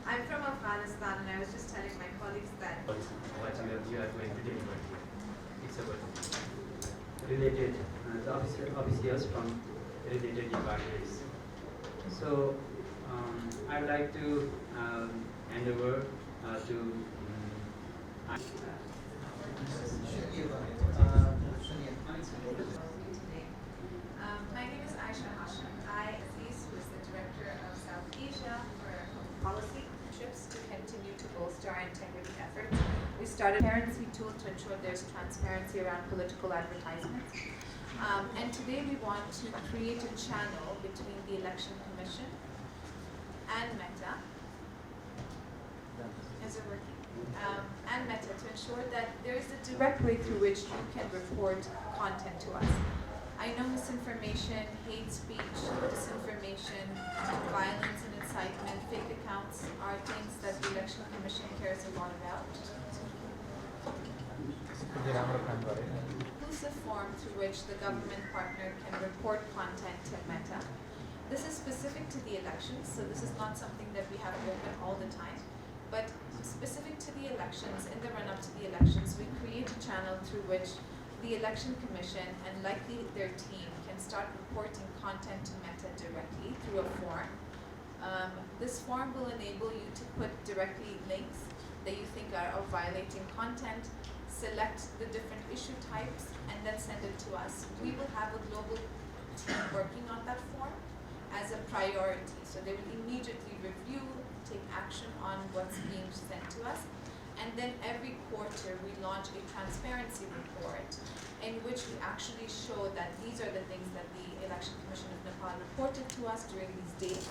I'm from Afghanistan, and I was just telling my colleagues that what you are going to deliver here. It's about related, the officials from related departments. So I would like to hand over to my name is Aisha Hashim. Aziz, who is the Director of South Asia for Policy Trips, to continue to bolster our integrity efforts. We started a transparency tool to ensure there's transparency around political advertisements. And today we want to create a channel between the Election Commission and Meta. Is it working? And Meta, to ensure that there is a direct way through which you can report content to us. I know misinformation, hate speech, disinformation, violence and incitement, fake accounts are things that the Election Commission cares a lot about. Inclusive form through which the government partner can report content to Meta. This is specific to the elections, so this is not something that we have open all the time. But specific to the elections, in the run-up to the elections, we create a channel through which the Election Commission and likely their team can start reporting content to Meta directly through a form. This form will enable you to put directly links that you think are of violating content, select the different issue types, and then send it to us. We will have a global team working on that form as a priority. So they will immediately review, take action on what's being sent to us. And then every quarter we launch a transparency report in which we actually show that these are the things that the Election Commission of Nepal reported to us during these dates,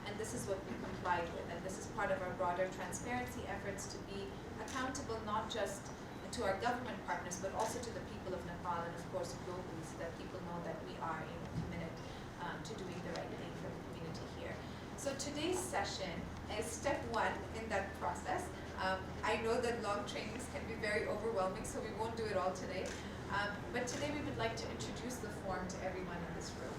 and this is what we complied with. And this is part of our broader transparency efforts to be accountable not just to our government partners, but also to the people of Nepal and of course globally, so that people know that we are committed to doing the right thing for the community here. So today's session is step one in that process. I know that long trainings can be very overwhelming, so we won't do it all today. But today we would like to introduce the form to everyone in this room.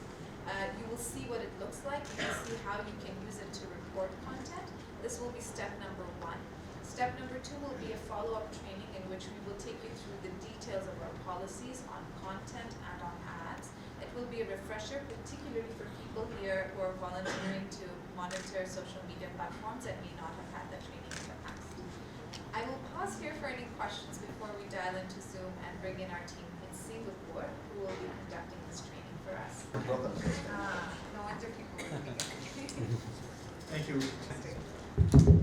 You will see what it looks like. You will see how you can use it to report content. This will be step number one. Step number two will be a follow-up training in which we will take you through the details of our policies on content and on ads. It will be a refresher, particularly for people here who are volunteering to monitor social media platforms and may not have had that training in the past. I will pause here for any questions before we dial into Zoom and bring in our team in Singapore, who will be conducting this training for us. No wonder people are looking at me. Thank you.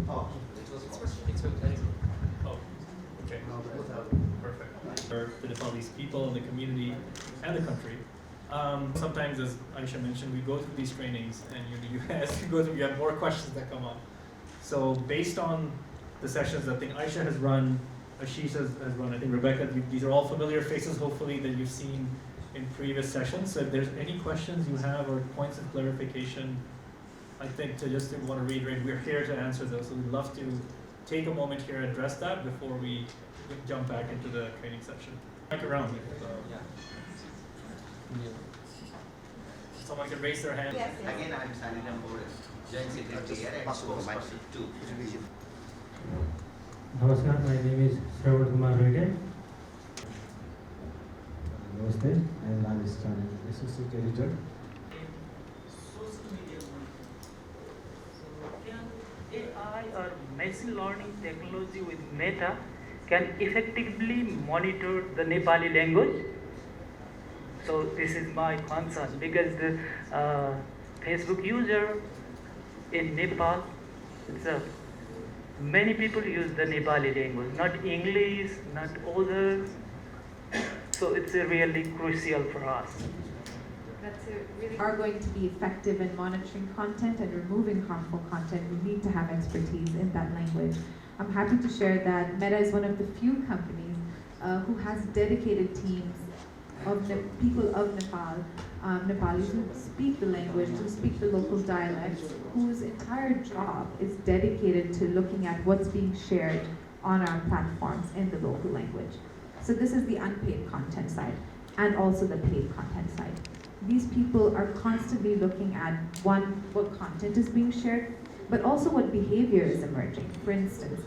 oh, It's okay. Oh, okay. Perfect. For the Nepalese people and the community and the country. Sometimes, as Aisha mentioned, we go through these trainings, and as you go through, you have more questions that come up. So, based on the sessions I think Aisha has run, Ashish has run, I think Rebecca, these are all familiar faces, hopefully, that you've seen in previous sessions. So, if there's any questions you have or points of clarification, I think to want to reiterate, we're here to answer those. So, we'd love to take a moment here and address that before we jump back into the training section. Back around. Someone can raise their hand. Yes, yes. again, I'm Sanidam Boris, Joint Secretary here at Supermarket 2. Namaskar, my name is Shravan Kumar Reddy. Namaste, I am Ramesh Chani, Associate Editor. Social media So can AI or machine learning technology with Meta can effectively monitor the Nepali language? So this is my concern because the Facebook user in Nepal, many people use the Nepali language, not English, not other. So it's really crucial for us. Really are going to be effective in monitoring content and removing harmful content. We need to have expertise in that language. I'm happy to share that Meta is one of the few companies who has dedicated teams of people of Nepal, Nepalis who speak the language, who speak the local dialect, whose entire job is dedicated to looking at what's being shared on our platforms in the local language. So this is the unpaid content side and also the paid content side. These people are constantly looking at, one, what content is being shared, but also what behavior is emerging. For instance,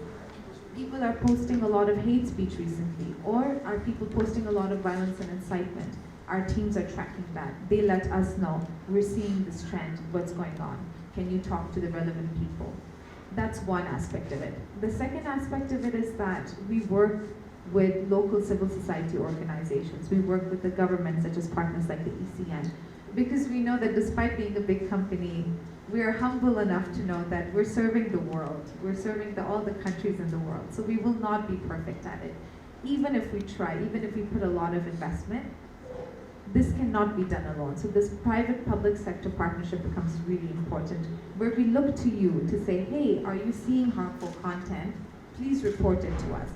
people are posting a lot of hate speech recently, or are people posting a lot of violence and incitement? Our teams are tracking that. They let us know, we're seeing this trend, what's going on? Can you talk to the relevant people? That's one aspect of it. The second aspect of it is that we work with local civil society organizations. We work with the government, such as partners like the ECN, because we know that despite being a big company, we are humble enough to know that we're serving the world. We're serving all the countries in the world. So we will not be perfect at it. Even if we try, even if we put a lot of investment, this cannot be done alone. So this private-public sector partnership becomes really important, where we look to you to say, hey, are you seeing harmful content? Please report it to us.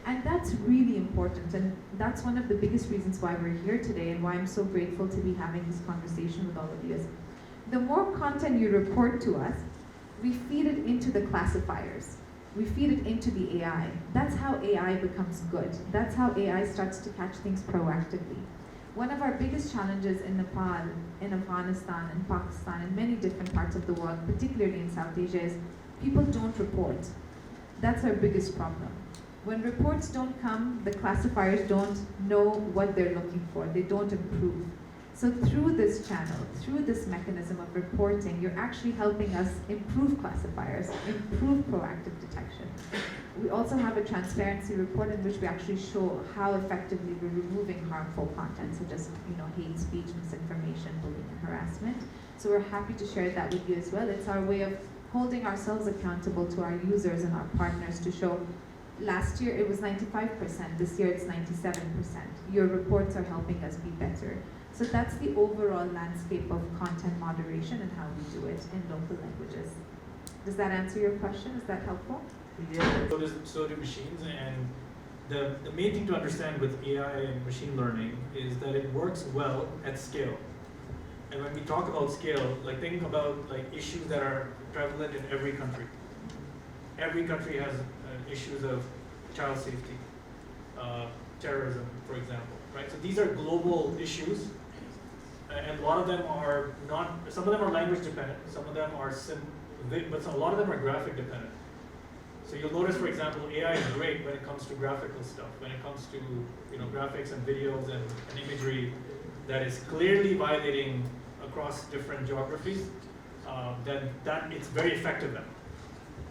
And that's really important, and that's one of the biggest reasons why we're here today and why I'm so grateful to be having this conversation with all of you. The more content you report to us, we feed it into the classifiers. We feed it into the AI. That's how AI becomes good. That's how AI starts to catch things proactively. One of our biggest challenges in Nepal, in Afghanistan, in Pakistan, in many different parts of the world, particularly in South Asia, is people don't report. That's our biggest problem. When reports don't come, the classifiers don't know what they're looking for. They don't improve. So through this channel, through this mechanism of reporting, you're actually helping us improve classifiers, improve proactive detection. We also have a transparency report in which we actually show how effectively we're removing harmful content, such as hate speech, misinformation, bullying, and harassment. So we're happy to share that with you as well. It's our way of holding ourselves accountable to our users and our partners to show. Last year it was 95%, this year it's 97%. Your reports are helping us be better. So that's the overall landscape of content moderation and how we do it in local languages. Does that answer your question? Is that helpful? Yeah. So do machines, and the main thing to understand with AI and machine learning is that it works well at scale. And when we talk about scale, think about issues that are prevalent in every country. Every country has issues of child safety, terrorism, for example, right? So these are global issues, and a lot of them are not. Some of them are language dependent. Some of them are but a lot of them are graphic dependent. So you'll notice, for example, AI is great when it comes to graphical stuff, when it comes to graphics and videos and imagery that is clearly violating across different geographies. Then it's very effective then.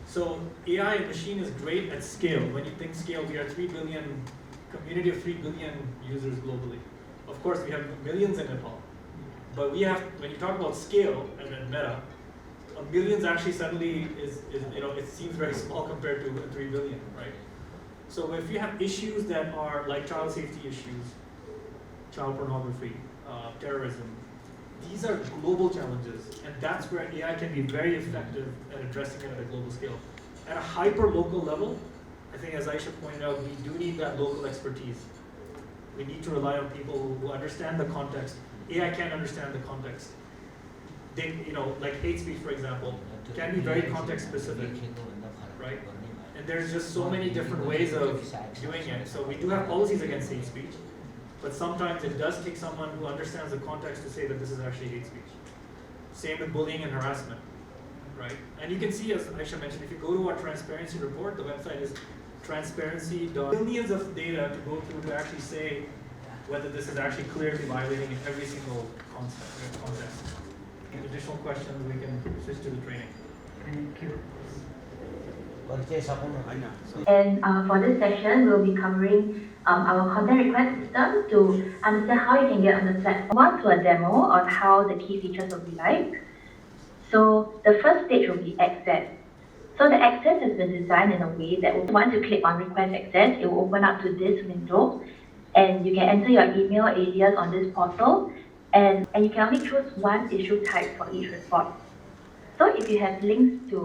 So AI and machine is great at scale. When you think scale, we are 3 billion, community of 3 billion users globally. Of course, we have millions in Nepal. But we have, when you talk about scale and then Meta, millions actually suddenly it seems very small compared to 3 billion, right? So if you have issues that are like child safety issues, child pornography, terrorism, these are global challenges, and that's where AI can be very effective at addressing it at a global scale. At a hyper-local level, I think as Aisha pointed out, we do need that local expertise. We need to rely on people who understand the context. AI can't understand the context. They, like hate speech, for example, can be very context specific, right? And there's just so many different ways of doing it. So we do have policies against hate speech, but sometimes it does take someone who understands the context to say that this is actually hate speech. Same with bullying and harassment, right? And you can see, as Aisha mentioned, if you go to our transparency report, the website is transparency. Millions of data to go through to actually say whether this is actually clearly violating in every single context. Any additional questions, we can switch to the training. Thank you. And for this session, we'll be covering our content request system to understand how you can get on the platform. One to a demo on how the key features will be like. So the first stage will be access. So the access has been designed in a way that once you click on request access, it will open up to this window, and you can enter your email alias on this portal, and you can only choose one issue type for each report. So if you have links to